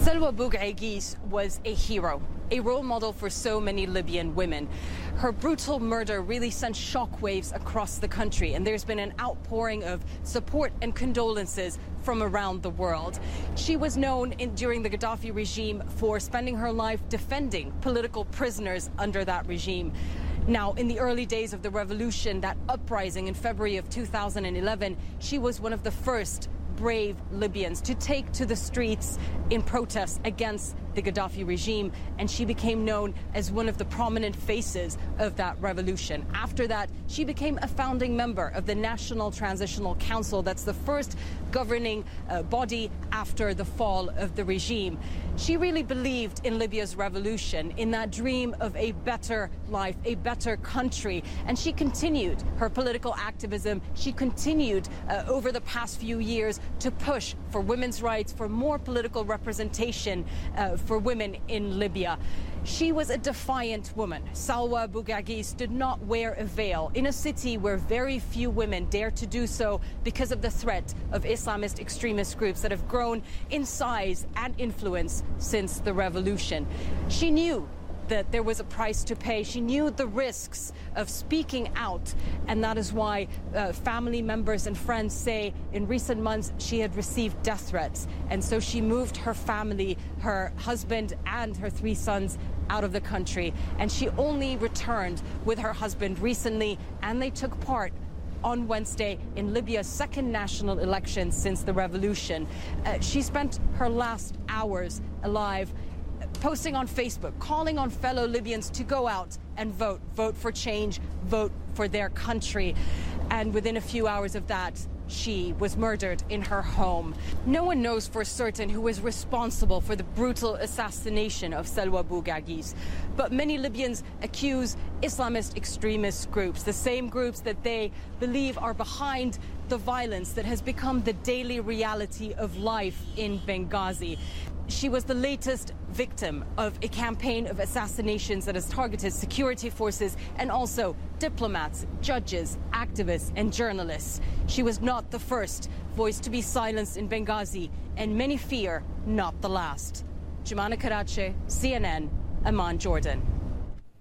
Salwa Bougaïghis was a hero, a role model for so many Libyan women. Her brutal murder really sent shockwaves across the country, and there's been an outpouring of support and condolences from around the world. She was known during the Gadhafi regime for spending her life defending political prisoners under that regime. Now, in the early days of the revolution, that uprising in February of 2011, she was one of the first brave Libyans to take to the streets in protest against the Gadhafi regime, and she became known as one of the prominent faces of that revolution. After that, she became a founding member of the National Transitional Council. That's the first governing body after the fall of the regime. She really believed in Libya's revolution, in that dream of a better life, a better country, and she continued her political activism. She continued over the past few years to push for women's rights, for more political representation for women in Libya. She was a defiant woman. Salwa Bougaïghis did not wear a veil in a city where very few women dare to do so because of the threat of Islamist extremist groups that have grown in size and influence since the revolution. She knew that there was a price to pay. She knew the risks of speaking out, and that is why family members and friends say in recent months she had received death threats, and so she moved her family, her husband and her 3 sons out of the country, and she only returned with her husband recently, and they took part on Wednesday in Libya's second national election since the revolution. She spent her last hours alive posting on Facebook, calling on fellow Libyans to go out and vote. Vote for change, vote for their country. And within a few hours of that, she was murdered in her home. No one knows for certain who is responsible for the brutal assassination of Salwa Bougaïghis, but many Libyans accuse Islamist extremist groups, the same groups that they believe are behind the violence that has become the daily reality of life in Benghazi. She was the latest victim of a campaign of assassinations that has targeted security forces and also diplomats, judges, activists and journalists. She was not the first voice to be silenced in Benghazi, and many fear not the last. Jumana Karache, CNN, Amman, Jordan.